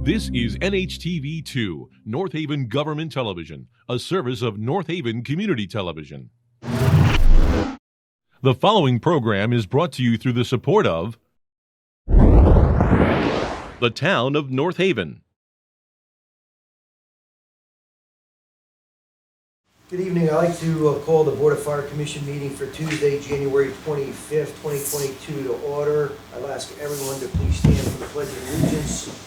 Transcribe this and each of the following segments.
This is NHTV2, North Haven Government Television, a service of North Haven Community Television. The following program is brought to you through the support of the Town of North Haven. Good evening. I'd like to call the Board of Fire Commission meeting for Tuesday, January 25th, 2022 to order. I'll ask everyone to please stand for the Pledge of Allegiance.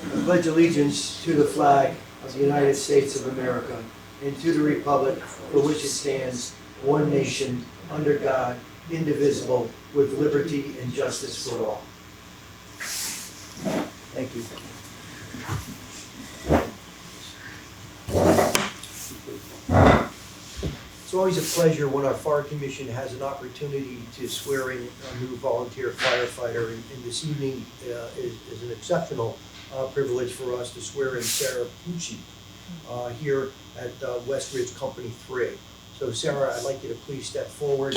I pledge allegiance to the flag of the United States of America and to the republic for which it stands, one nation, under God, indivisible, with liberty and justice for all. Thank you. It's always a pleasure when our Fire Commission has an opportunity to swear in a new volunteer firefighter, and this evening is an exceptional privilege for us to swear in Sarah Pucci here at West Ridge Company 3. So Sarah, I'd like you to please step forward.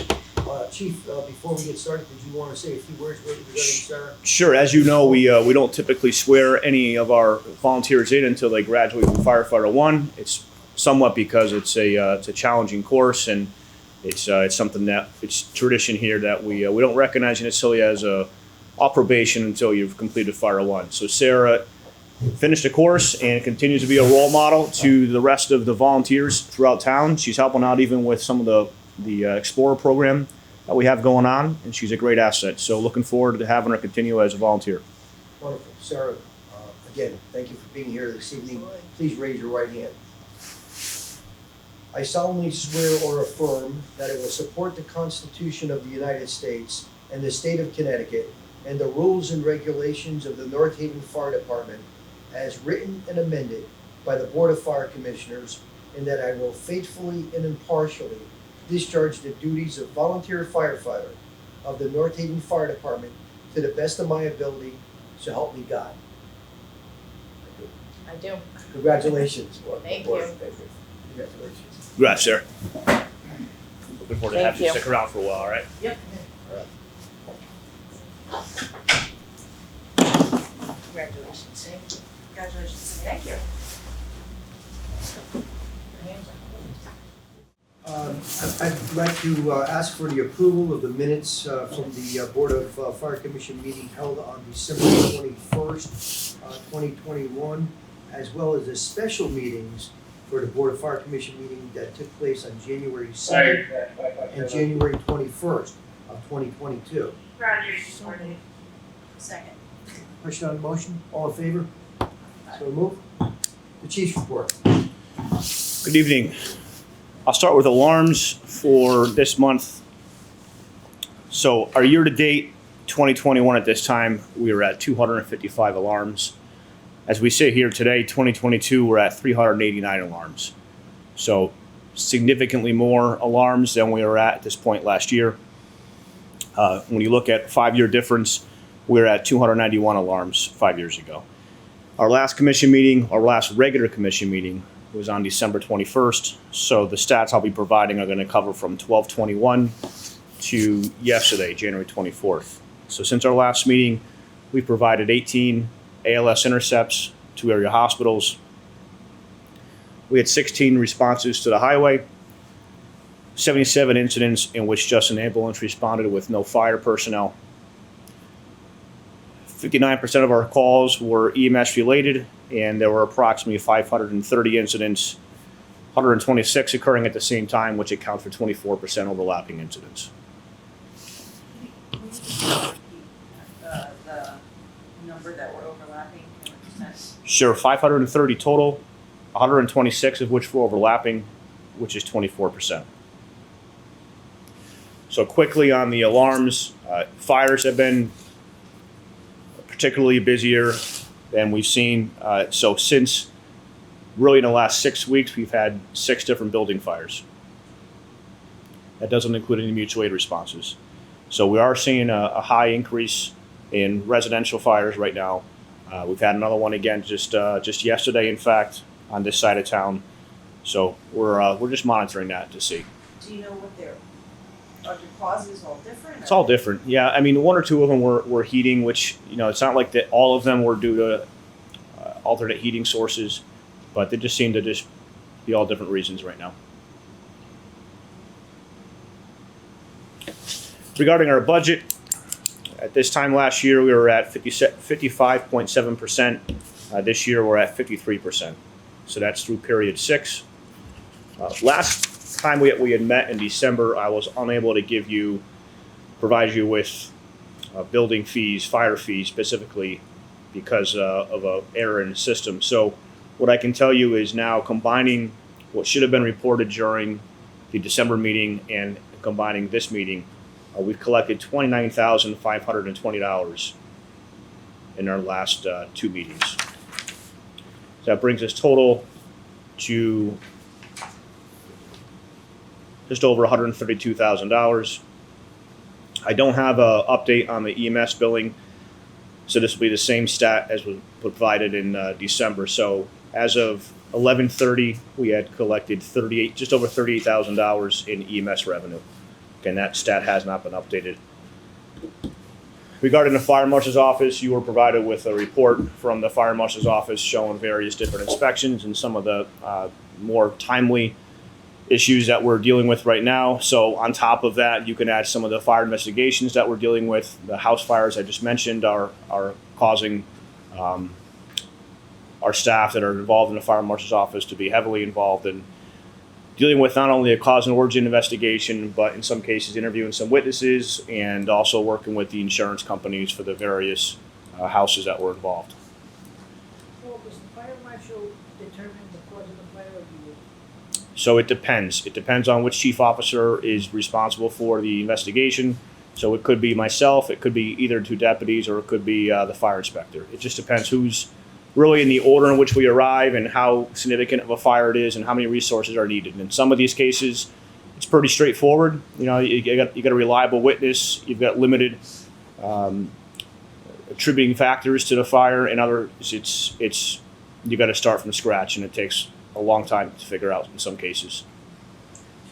Chief, before we get started, did you want to say a few words regarding Sarah? Sure. As you know, we don't typically swear any of our volunteers in until they graduate from Firefighter 1. It's somewhat because it's a challenging course, and it's something that it's tradition here that we don't recognize you necessarily as off probation until you've completed Fire 1. So Sarah finished the course and continues to be a role model to the rest of the volunteers throughout town. She's helping out even with some of the Explorer program that we have going on, and she's a great asset. So looking forward to having her continue as a volunteer. Wonderful. Sarah, again, thank you for being here this evening. Please raise your right hand. I solemnly swear or affirm that I will support the Constitution of the United States and the state of Connecticut and the rules and regulations of the North Haven Fire Department as written and amended by the Board of Fire Commissioners, and that I will faithfully and impartially discharge the duties of volunteer firefighter of the North Haven Fire Department to the best of my ability, so help me God. I do. Congratulations. Thank you. Congratulations. Congrats, Sarah. Looking forward to Thank having you you. stick around for a while, all right? Yep. All right. Congratulations. Congratulations. Thank you. I'd like to ask for the approval of the minutes from the Board of Fire Commission meeting held on December 21st, 2021, as well as the special meetings for the Board of Fire Commission meeting that took place on January 2nd and January 21st of 2022. Second. Question on the motion? All in favor? So moved. The Chief's report. Good evening. I'll start with alarms for this month. So our year-to-date 2021 at this time, we were at 255 alarms. As we sit here today, 2022, we're at 389 alarms. So significantly more alarms than we were at this point last year. When you look at 5-year difference, we're at 291 alarms 5 years ago. Our last commission meeting, our last regular commission meeting, was on December 21st. So the stats I'll be providing are going to cover from 12/21 to yesterday, January 24th. So since our last meeting, we provided 18 ALS intercepts to area hospitals. We had 16 responses to the highway, 77 incidents in which just an ambulance responded with no fire personnel. 59% of our calls were EMS related, and there were approximately 530 incidents, 126 occurring at the same time, which accounts for 24% overlapping incidents. The number that were overlapping, 100%. Sure, 530 total, 126 of which were overlapping, which is 24%. So quickly on the alarms, fires have been particularly busier than we've seen. So since really in the last 6 weeks, we've had 6 different building fires. That doesn't include any mutual aid responses. So we are seeing a high increase in residential fires right now. We've had another one again just yesterday, in fact, on this side of town. So we're just monitoring that to see. Do you know what their are the causes all different? It's all different. Yeah, I mean, one or two of them were heating, which, it's not like that all of them were due to alternate heating sources, but they just seem to just be all different reasons right now. Regarding our budget, at this time last year, we were at 55.7%. This year, we're at 53%. So that's through period 6. Last time we had met in December, I was unable to provide you with building fees, fire fees specifically, because of an error in the system. So what I can tell you is now combining what should have been reported during the December meeting and combining this meeting, we've collected $29,520 in our last 2 meetings. So that brings us total to just over $132,000. I don't have an update on the EMS billing, so this will be the same stat as was provided in December. So as of 11:30, we had collected just over $38,000 in EMS revenue. Again, that stat has not been updated. Regarding the fire marshal's office, you were provided with a report from the fire marshal's office showing various different inspections and some of the more timely issues that we're dealing with right now. So on top of that, you can add some of the fire investigations that we're dealing with. The house fires I just mentioned are causing our staff that are involved in the fire marshal's office to be heavily involved in dealing with not only a cause and origin investigation, but in some cases interviewing some witnesses and also working with the insurance companies for the various houses that were involved. So does the fire marshal determine the cause of the fire, or do you? So it depends. It depends on which chief officer is responsible for the investigation. So it could be myself, it could be either 2 deputies, or it could be the fire inspector. It just depends who's really in the order in which we arrive and how significant of a fire it is and how many resources are needed. In some of these cases, it's pretty straightforward. You got a reliable witness, you've got limited attributing factors to the fire. In others, it's you got to start from scratch, and it takes a long time to figure out in some cases.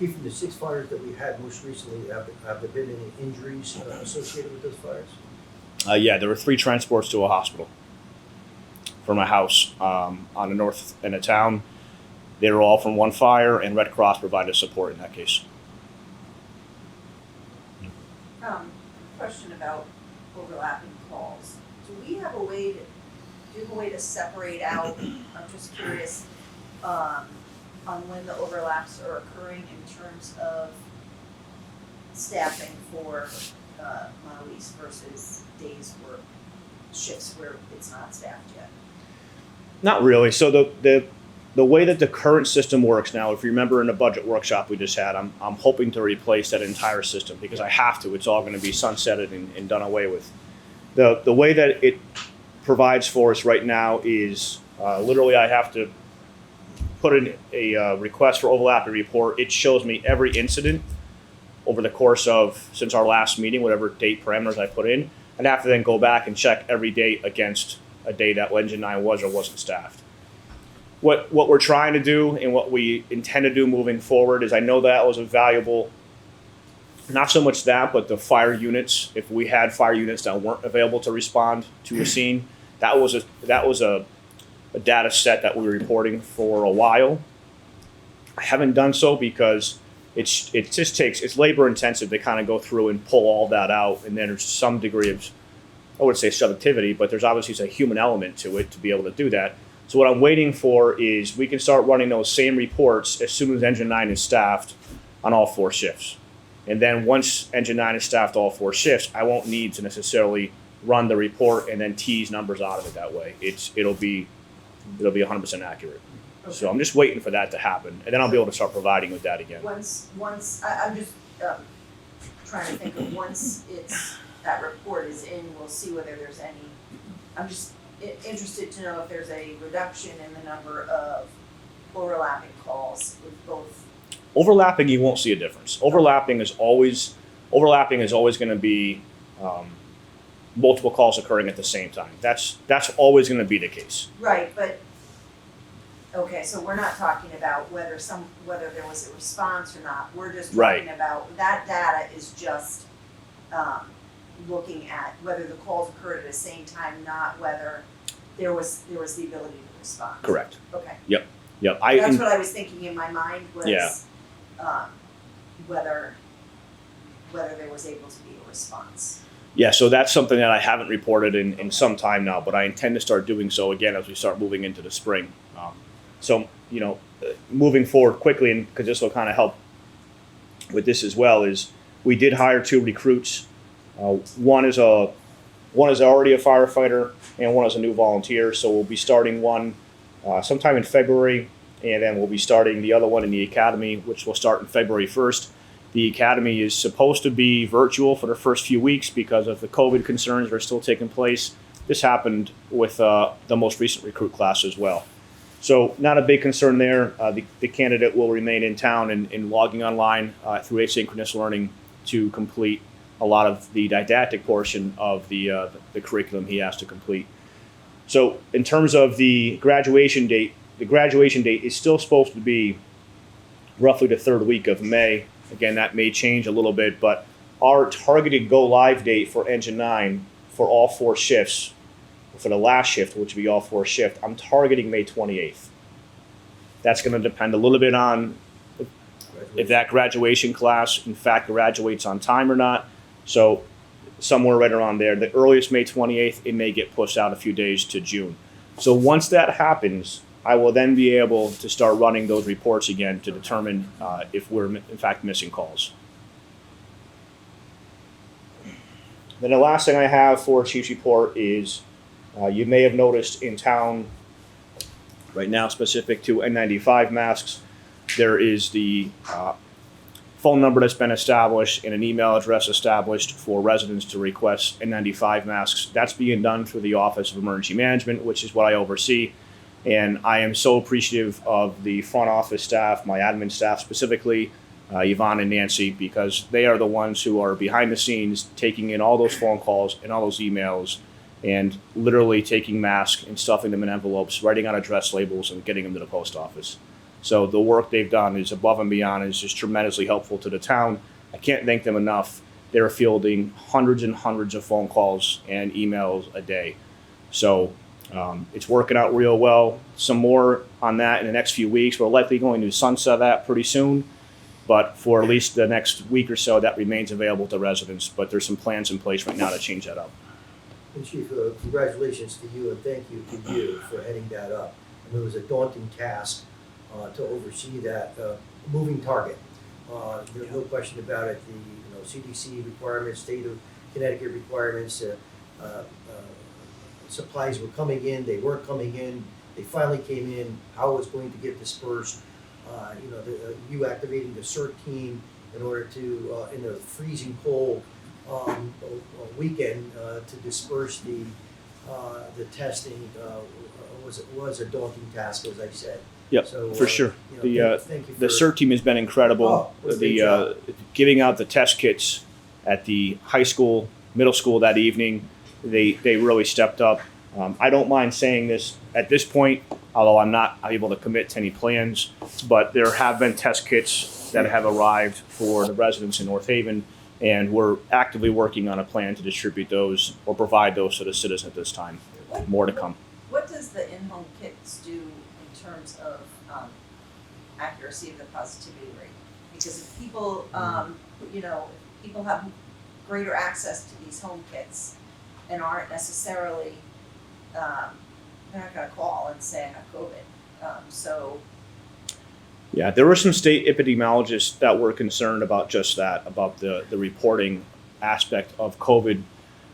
Chief, in the 6 fires that we had most recently, have there been any injuries associated with those fires? Yeah, there were 3 transports to a hospital from a house on the north end of town. They were all from one fire, and Red Cross provided support in that case. Question about overlapping calls. Do we have a way to separate out, I'm just curious, on when the overlaps are occurring in terms of staffing for Mondelez versus days work, shifts where it's not staffed yet? Not really. So the way that the current system works now, if you remember in the budget workshop we just had, I'm hoping to replace that entire system because I have to. It's all going to be sunsetted and done away with. The way that it provides for us right now is literally I have to put in a request for overlapping report. It shows me every incident over the course of, since our last meeting, whatever date parameters I put in, and I have to then go back and check every date against a day that Engine 9 was or wasn't staffed. What we're trying to do and what we intend to do moving forward is, I know that was a valuable, not so much that, but the fire units. If we had fire units that weren't available to respond to a scene, that was a data set that we were reporting for a while. I haven't done so because it just takes, it's labor intensive to kind of go through and pull all that out, and then there's some degree of, I wouldn't say subjectivity, but there's obviously a human element to it to be able to do that. So what I'm waiting for is we can start running those same reports as soon as Engine 9 is staffed on all 4 shifts. And then once Engine 9 is staffed all 4 shifts, I won't need to necessarily run the report and then tease numbers out of it that way. It'll be 100% accurate. Okay. So I'm just waiting for that to happen, and then I'll be able to start providing with that again. Once I'm just trying to think of once that report is in, we'll see whether there's any. I'm just interested to know if there's a reduction in the number of overlapping calls with both. Overlapping, you won't see a difference. Overlapping is always going to be multiple calls occurring at the same time. That's always going to be the case. Right, but Okay, so we're not talking about whether there was a response or not, we're just Right. talking about, that data is just, looking at whether the calls occurred at the same time, not whether there was the ability to respond. Correct. Okay, Yep. that's what I was thinking in my mind was, Yeah. whether there was able to be a response. Yeah, so that's something that I haven't reported in some time now, but I intend to start doing so again as we start moving into the spring. So, moving forward quickly, and because this will kind of help with this as well, is we did hire 2 recruits. One is already a firefighter, and one is a new volunteer. So we'll be starting one sometime in February, and then we'll be starting the other one in the academy, which will start in February 1st. The academy is supposed to be virtual for the first few weeks because of the COVID concerns that are still taking place. This happened with the most recent recruit class as well. So not a big concern there. The candidate will remain in town and logging online through asynchronous learning to complete a lot of the didactic portion of the curriculum he has to complete. So in terms of the graduation date is still supposed to be roughly the 3rd week of May. Again, that may change a little bit, but our targeted go live date for Engine 9 for all 4 shifts, for the last shift, which would be all 4 shifts, I'm targeting May 28th. That's going to depend a little bit on if that graduation class, in fact, graduates on time or not. So somewhere right around there, the earliest May 28th, it may get pushed out a few days to June. So once that happens, I will then be able to start running those reports again to determine if we're in fact missing calls. Then the last thing I have for Chief's report is you may have noticed in town right now, specific to N95 masks, there is the phone number that's been established and an email address established for residents to request N95 masks. That's being done through the Office of Emergency Management, which is what I oversee. And I am so appreciative of the front office staff, my admin staff specifically, Yvonne and Nancy, because they are the ones who are behind the scenes taking in all those phone calls and all those emails and literally taking masks and stuffing them in envelopes, writing out address labels and getting them to the post office. So the work they've done is above and beyond, is just tremendously helpful to the town. I can't thank them enough. They're fielding hundreds and hundreds of phone calls and emails a day. So it's working out real well. Some more on that in the next few weeks. We're likely going to sunset that pretty soon, but for at least the next week or so, that remains available to residents. But there's some plans in place right now to change that up. And Chief, congratulations to you and thank you to you for heading that up. And it was a daunting task to oversee that moving target. There's no question about it. The CDC requirements, state of Connecticut requirements, supplies were coming in, they weren't coming in, they finally came in, how it was going to get dispersed. You activating the CERT team in order to, in a freezing cold weekend, to disperse the testing was a daunting task, as I said. Yep, So, for sure. Thank you The for CERT team has been incredible. it was a great job. Giving out the test kits at the high school, middle school that evening, they really stepped up. I don't mind saying this at this point, although I'm not able to commit to any plans, but there have been test kits that have arrived for the residents in North Haven, and we're actively working on a plan to distribute those or provide those to the citizens at this time. More to come. What does the in-home kits do in terms of accuracy of the positivity rate? Because if people, people have greater access to these home kits and aren't necessarily, they're not gonna call and say I have COVID. Yeah, there were some state epidemiologists that were concerned about just that, about the reporting aspect of COVID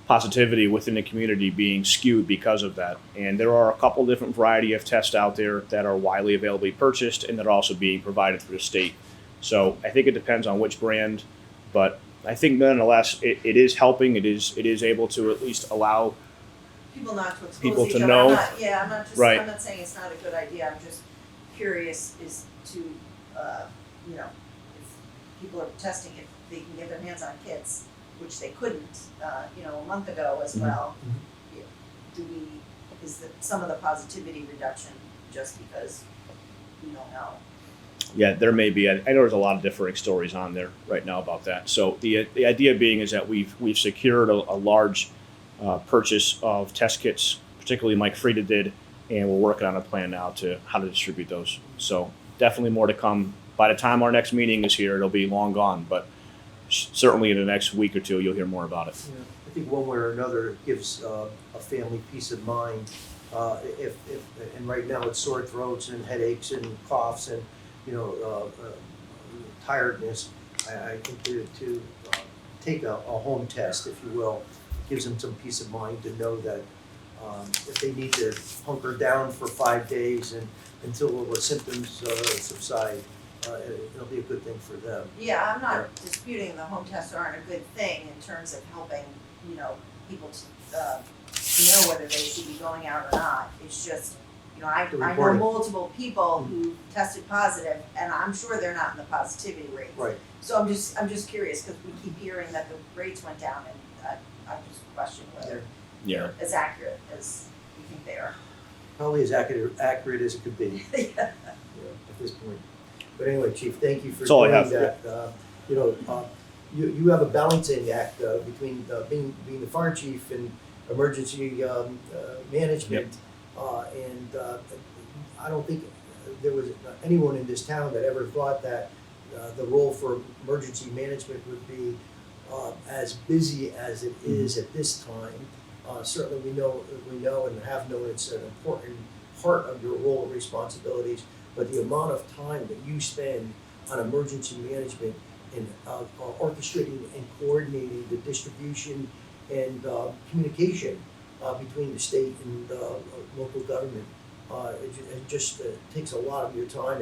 positivity within the community being skewed because of that. And there are a couple different variety of tests out there that are widely available purchased and that are also being provided through the state. So I think it depends on which brand, but I think nonetheless it is helping. It is able to at least allow People not to expose people each to other. know. I'm not saying it's not a good idea. I'm just curious as to, if people are testing, if they can get their hands on kits, which they couldn't, a month ago as well. Is some of the positivity reduction just because we don't know. Yeah, there may be. I know there's a lot of differing stories on there right now about that. So the idea being is that we've secured a large purchase of test kits, particularly Mike Frieda did, and we're working on a plan now to how to distribute those. So definitely more to come. By the time our next meeting is here, it'll be long gone, but certainly in the next week or two, you'll hear more about it. Yeah, I think one way or another it gives a family peace of mind. If and right now it's sore throats and headaches and coughs and tiredness. I think to take a home test, if you will, gives them some peace of mind to know that if they need to hunker down for 5 days and until the symptoms subside, it'll be a good thing for them. Yeah, I'm not disputing the home tests aren't a good thing in terms of helping, people to know whether they should be going out or not. It's just, I know reporting. multiple people who tested positive, and I'm sure they're not in the positivity rate. Right. So I'm just curious, because we keep hearing that the rates went down, and I just question whether Yeah. they're as accurate as we think they are. Probably as accurate as it could be Yeah. at this point. But anyway, Chief, thank you for That's all I doing have. that. You have a balancing act between being the fire chief and emergency management. And I don't think there was anyone in this town that ever thought that the role for emergency management would be as busy as it is at this time. Certainly we know and have known it's an important part of your role and responsibilities, but the amount of time that you spend on emergency management and orchestrating and coordinating the distribution and communication between the state and local government, it just takes a lot of your time,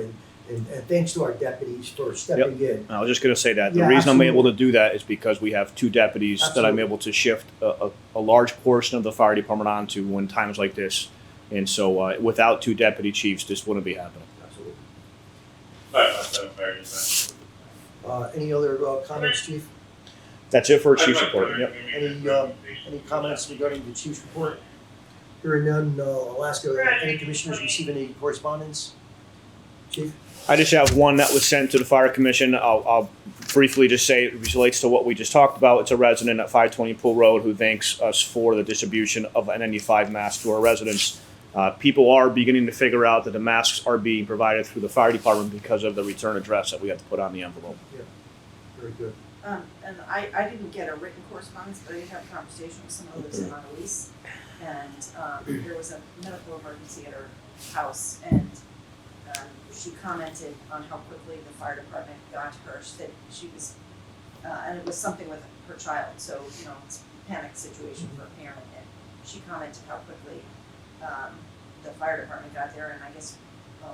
and thanks to our deputies for stepping in. I was just going to say that. The Yeah, reason absolutely. I'm able to do that is because we have two deputies that I'm Absolutely. able to shift a large portion of the fire department onto when times like this. And so without two deputy chiefs, this wouldn't be happening. Absolutely. Any other comments, Chief? That's it for a chief's report. Yep. Any comments regarding the chief's report? Hearing none, I'll ask, any commissioners receive any correspondence? Chief? I just have one that was sent to the fire commission. I'll briefly just say it relates to what we just talked about. It's a resident at 520 Pool Road who thanks us for the distribution of an N95 mask to our residents. People are beginning to figure out that the masks are being provided through the fire department because of the return address that we have to put on the envelope. Yeah, very good. And I didn't get a written correspondence, but I did have a conversation with someone who lives in Annalise. And there was a medical emergency at her house, and she commented on how quickly the fire department got to her. She said she was, and it was something with her child, so, it's a panic situation for a parent. And she commented how quickly the fire department got there, and I guess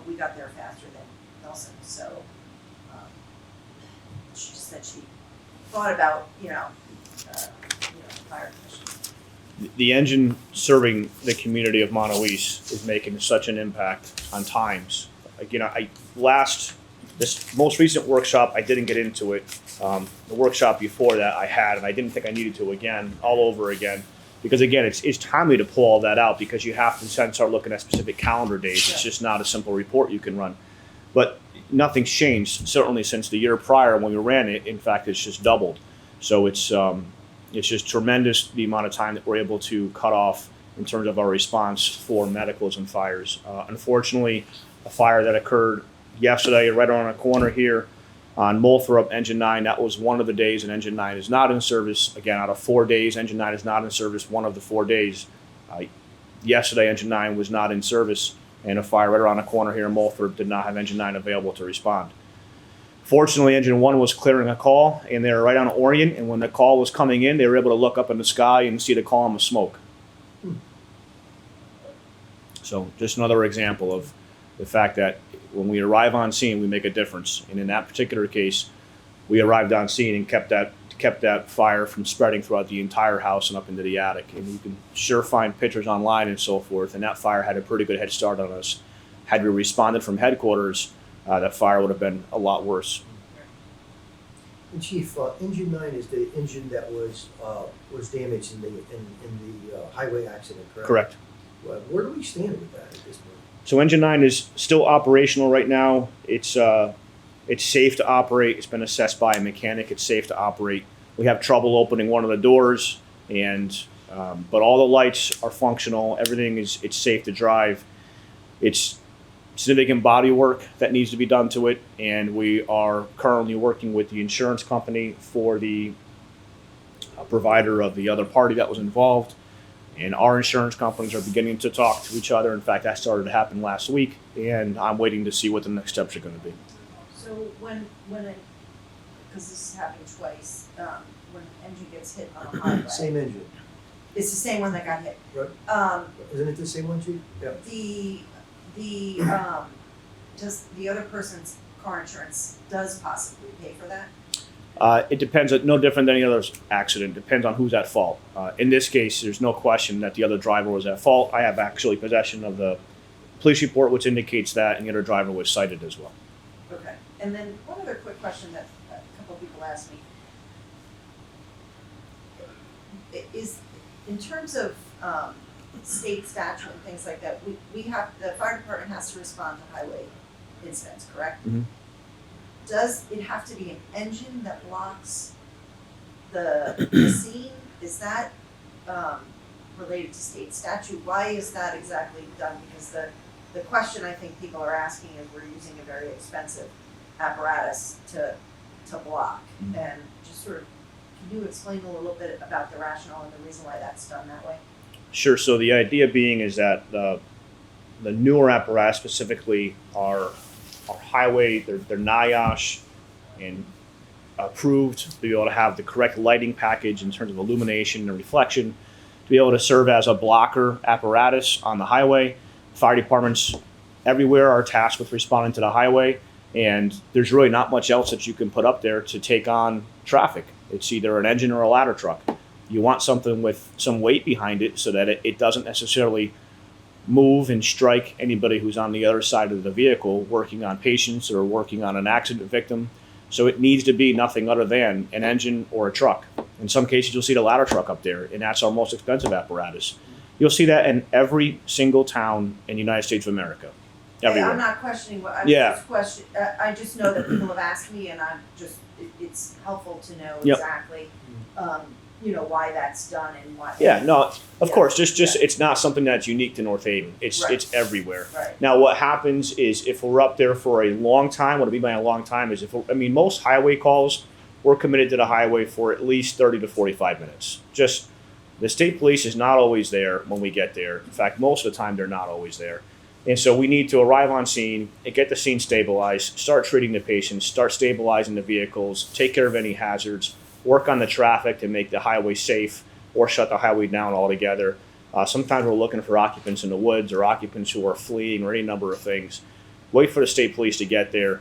we got there faster than Nelson, so she just said she thought about, fire commission. The engine serving the community of Montauk is making such an impact on times. This most recent workshop, I didn't get into it. The workshop before that I had, and I didn't think I needed to again, all over again. Because again, it's timely to pull all that out because you have to start looking at specific calendar days. It's just not a simple report you can run. But nothing's changed, certainly since the year prior when we ran it. In fact, it's just doubled. So it's just tremendous the amount of time that we're able to cut off in terms of our response for medicals and fires. Unfortunately, a fire that occurred yesterday right around the corner here on Moulthorpe, Engine 9, that was one of the days, and Engine 9 is not in service. Again, out of 4 days, Engine 9 is not in service one of the 4 days. Yesterday, Engine 9 was not in service, and a fire right around the corner here in Moulthorpe did not have Engine 9 available to respond. Fortunately, Engine 1 was clearing a call, and they were right on Orient, and when the call was coming in, they were able to look up in the sky and see the column of smoke. So just another example of the fact that when we arrive on scene, we make a difference. And in that particular case, we arrived on scene and kept that fire from spreading throughout the entire house and up into the attic. And you can sure find pictures online and so forth. And that fire had a pretty good head start on us. Had we responded from headquarters, that fire would have been a lot worse. And Chief, Engine 9 is the engine that was damaged in the highway accident, correct? Correct. Where do we stand with that at this point? So engine 9 is still operational right now. It's safe to operate. It's been assessed by a mechanic. It's safe to operate. We have trouble opening one of the doors, but all the lights are functional. Everything it's safe to drive. It's significant body work that needs to be done to it, and we are currently working with the insurance company for the provider of the other party that was involved. And our insurance companies are beginning to talk to each other. In fact, that started to happen last week, and I'm waiting to see what the next steps are going to be. So when it, because this has happened twice, when an engine gets hit on a highway. Same engine, It's the same one that got hit. right? Isn't it the same one, Chief? Yeah. Does the other person's car insurance does possibly pay for that? It depends, no different than any other accident. Depends on who's at fault. In this case, there's no question that the other driver was at fault. I have actually possession of the police report, which indicates that, and the other driver was cited as well. Okay, and then one other quick question that a couple people asked me. Is, in terms of state statute and things like that, we have, the fire department has to respond to highway incidents, correct? Mhm. Does it have to be an engine that blocks the scene? Is that related to state statute? Why is that exactly done? Because the question I think people are asking is we're using a very expensive apparatus to block. Mhm. And just sort of, can you explain a little bit about the rationale and the reason why that's done that way? Sure. So the idea being is that the newer apparatus, specifically our highway, they're NIOSH and approved to be able to have the correct lighting package in terms of illumination and reflection, to be able to serve as a blocker apparatus on the highway. Fire departments everywhere are tasked with responding to the highway, and there's really not much else that you can put up there to take on traffic. It's either an engine or a ladder truck. You want something with some weight behind it so that it doesn't necessarily move and strike anybody who's on the other side of the vehicle working on patients or working on an accident victim. So it needs to be nothing other than an engine or a truck. In some cases, you'll see the ladder truck up there, and that's our most expensive apparatus. You'll see that in every single town in the United States of America. Everywhere. I'm not questioning what, Yeah. I just know that people have asked me and I'm just, it's helpful to know Yep. exactly, why that's done and why. Yeah, no, of Yeah. course, just Yeah. it's not something that's unique to North Haven. It's Right. it's everywhere. Right. Now, what happens is if we're up there for a long time, what I mean by a long time is most highway calls, we're committed to the highway for at least 30 to 45 minutes. Just the state police is not always there when we get there. In fact, most of the time they're not always there. And so we need to arrive on scene and get the scene stabilized, start treating the patients, start stabilizing the vehicles, take care of any hazards, work on the traffic to make the highway safe or shut the highway down altogether. Sometimes we're looking for occupants in the woods or occupants who are fleeing or any number of things. Wait for the state police to get there,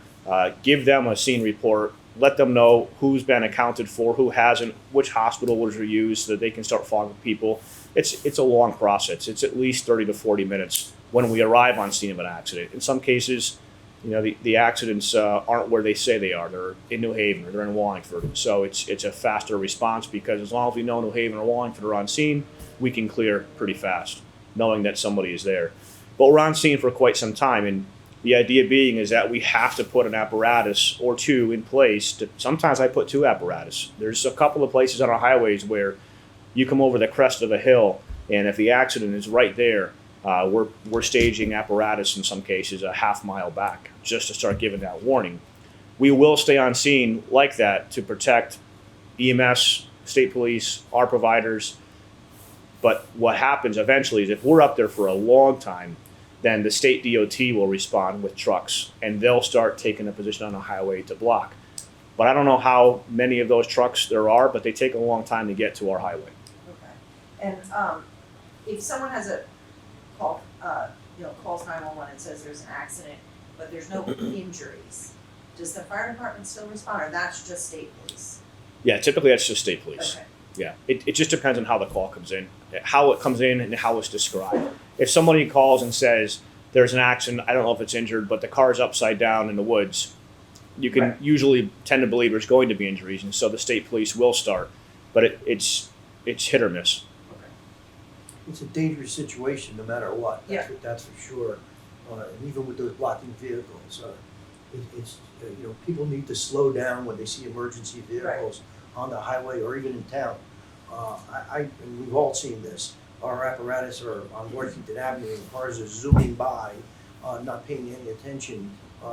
give them a scene report, let them know who's been accounted for, who hasn't, which hospital was used so that they can start following people. It's a long process. It's at least 30 to 40 minutes when we arrive on scene of an accident. In some cases, the accidents aren't where they say they are. They're in New Haven or they're in Wallingford. So it's a faster response because as long as we know New Haven or Wallingford are on scene, we can clear pretty fast, knowing that somebody is there. But we're on scene for quite some time, and the idea being is that we have to put an apparatus or two in place. Sometimes I put two apparatus. There's a couple of places on our highways where you come over the crest of a hill, and if the accident is right there, we're staging apparatus in some cases a half mile back just to start giving that warning. We will stay on scene like that to protect EMS, state police, our providers. But what happens eventually is if we're up there for a long time, then the state DOT will respond with trucks and they'll start taking a position on the highway to block. But I don't know how many of those trucks there are, but they take a long time to get to our highway. Okay. And if someone has a call, calls 911 and says there's an accident, but there's no injuries, does the fire department still respond, or that's just state police? Yeah, typically that's just state police. Okay. Yeah, it just depends on how the call comes in, how it comes in and how it's described. If somebody calls and says there's an accident, I don't know if it's injured, but the car's upside down in the woods, you can Right. usually tend to believe there's going to be injuries, and so the state police will start. But it's hit or miss. It's a dangerous situation no matter what. Yeah. That's for sure. and even with those blocking vehicles, people need to slow down when they see emergency vehicles on the highway or even in town. And we've all seen this. Our apparatus are on Washington Avenue, and cars are zooming by, not paying any attention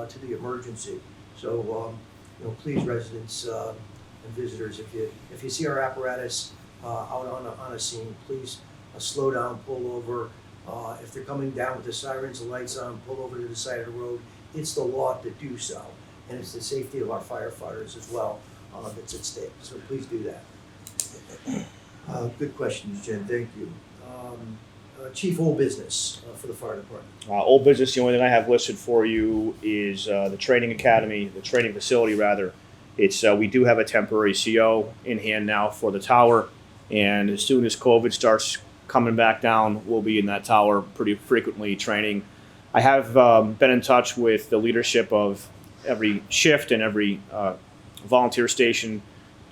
to the emergency. So, please, residents and visitors, if you see our apparatus out on a scene, please slow down, pull over. If they're coming down with the sirens and lights on, pull over to the side of the road. It's the law to do so, and it's the safety of our firefighters as well that's at stake. So please do that. Good questions, Jen. Thank you. Chief, old business for the fire department. Old business, the only thing I have listed for you is the training academy, the training facility rather. It's we do have a temporary CO in hand now for the tower, and as soon as COVID starts coming back down, we'll be in that tower pretty frequently training. I have been in touch with the leadership of every shift and every volunteer station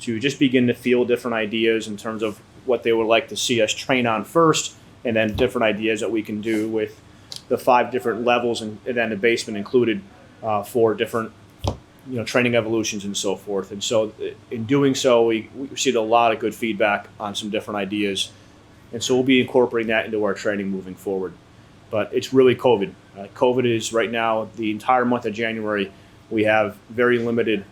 to just begin to field different ideas in terms of what they would like to see us train on first, and then different ideas that we can do with the 5 different levels and then the basement included for different training evolutions and so forth. And so in doing so, we received a lot of good feedback on some different ideas. And so we'll be incorporating that into our training moving forward. But it's really COVID. COVID is right now, the entire month of January, we have very limited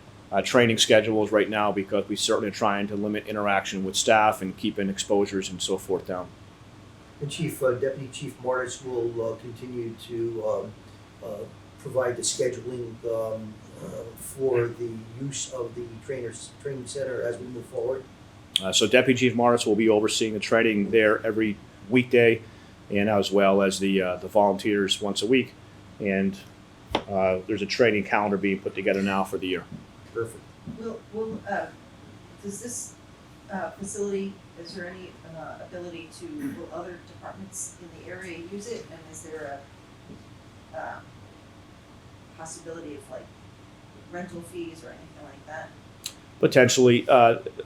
training schedules right now because we certainly are trying to limit interaction with staff and keeping exposures and so forth down. And Deputy Chief Martis will continue to provide the scheduling for the use of the training center as we move forward. So Deputy Chief Martis will be overseeing the training there every weekday, and as well as the volunteers once a week. And there's a training calendar being put together now for the year. Perfect. Does this facility, is there any ability to, will other departments in the area use it? And is there a possibility of like rental fees or anything like that? Potentially,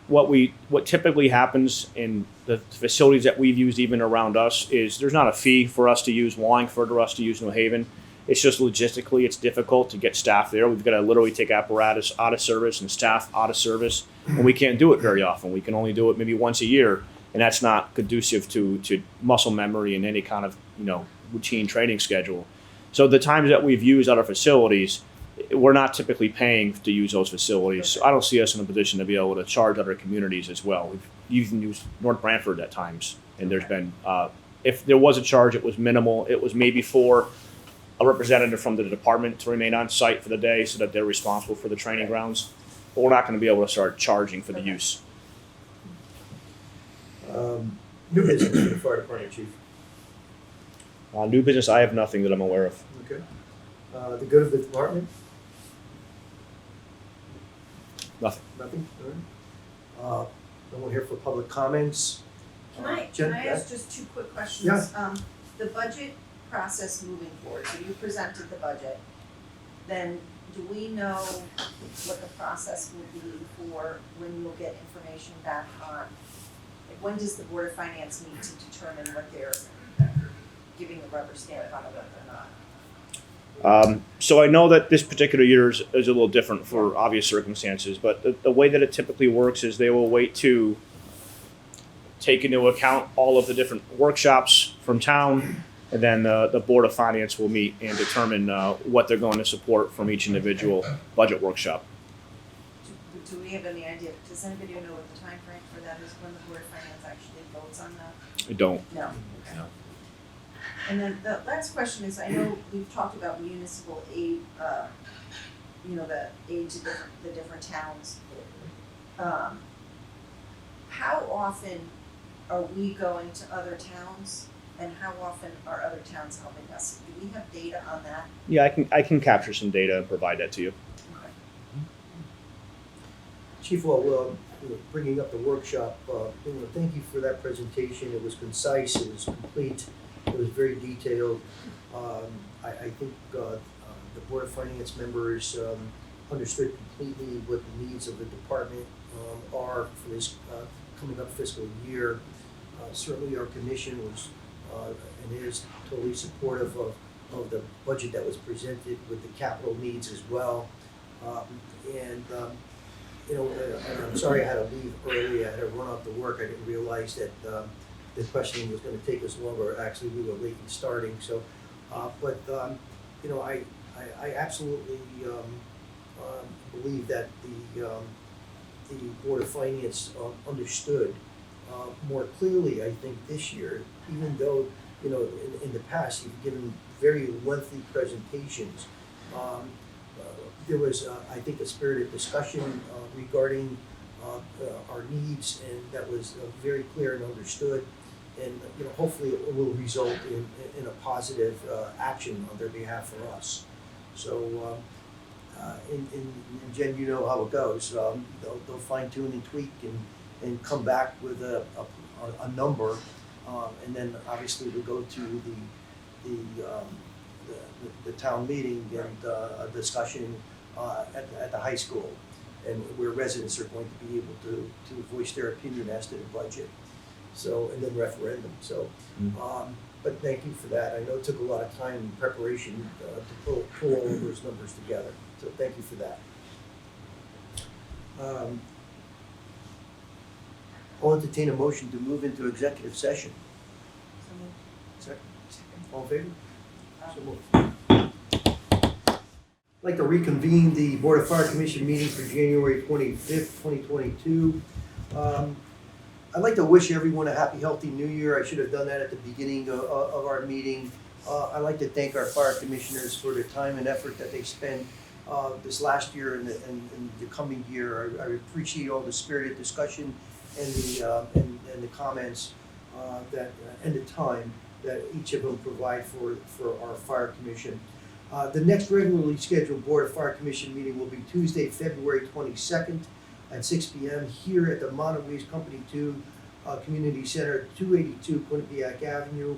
what typically happens in the facilities that we've used even around us is there's not a fee for us to use Wallingford or us to use New Haven. It's just logistically it's difficult to get staff there. We've got to literally take apparatus out of service and staff out of service, and we can't do it very often. We can only do it maybe once a year, and that's not conducive to muscle memory and any kind of routine training schedule. So the times that we've used other facilities, we're not typically paying to use those facilities. So I don't see us in a position to be able to charge other communities as well. We've even used North Branford at times, and there's been, if there was a charge, it was minimal. It was maybe for a representative from the department to remain on site for the day so that they're responsible for the training grounds. But we're not going to be able to start charging for the use. New business for the fire department, Chief. New business, I have nothing that I'm aware of. Okay. The good of the department? Nothing. Nothing? All right. No one here for public comments? Can I ask just 2 quick questions? Yeah. The budget process moving forward, so you presented the budget, then do we know what the process will be for when you'll get information back on, like when does the Board of Finance meet to determine what they're giving the rubber stamp on, whether or not? So I know that this particular year is a little different for obvious circumstances, but the way that it typically works is they will wait to take into account all of the different workshops from town, and then the Board of Finance will meet and determine what they're going to support from each individual budget workshop. Do we have any idea, does anybody know what the time frame for that is, when the Board of Finance actually votes on that? I don't. No. Okay. No. And then the last question is, I know we've talked about municipal aid, the aid to the different towns. How often are we going to other towns, and how often are other towns helping us? Do we have data on that? Yeah, I can capture some data and provide that to you. Okay. Chief, while bringing up the workshop, thank you for that presentation. It was concise, it was complete, it was very detailed. I think the Board of Finance members understood completely what the needs of the department are for this coming up fiscal year. Certainly our commission was and is totally supportive of of the budget that was presented with the capital needs as well. Um, and and I'm sorry I had to leave early. I had to run off to work. I didn't realize that the questioning was going to take us longer. Actually, we were late in starting. So, I absolutely believe that the Board of Finance understood more clearly, I think, this year, even though, in the past, you've given very lengthy presentations. There was, I think, a spirited discussion regarding our needs, and that was very clear and understood. And hopefully, it will result in a positive action on their behalf for us. So, and Jen, you know how it goes. They'll fine tune and tweak and come back with a number, and then obviously we go to the town meeting and a discussion at the high school, and where residents are going to be able to voice their opinion as to the budget. So, and then referendum. So, but thank you for that. I know it took a lot of time and preparation to pull all of those numbers together. So thank you for that. I'll entertain a motion to move into executive session. Second. All in favor? So moved. I'd like to reconvene the Board of Fire Commission meeting for January 25th, 2022. I'd like to wish everyone a happy, healthy new year. I should have done that at the beginning of our meeting. I'd like to thank our fire commissioners for the time and effort that they spent this last year and the coming year. I appreciate all the spirited discussion and the comments and the time that each of them provide for our fire commission. The next regularly scheduled Board of Fire Commission meeting will be Tuesday, February 22nd at 6 p.m. here at the Montagues Company 2 Community Center, 282 Quinnipiac Avenue.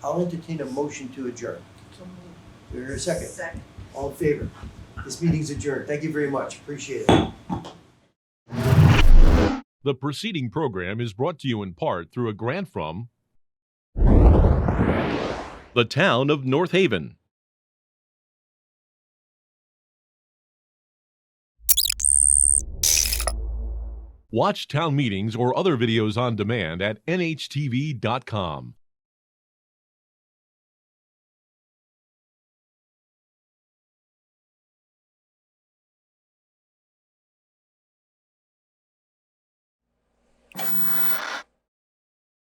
I'll entertain a motion to adjourn. Do I hear a second? Second. All in favor? This meeting's adjourned. Thank you very much. Appreciate it. The preceding program is brought to you in part through a grant from the town of North Haven. Watch town meetings or other videos on demand at nhtv.com.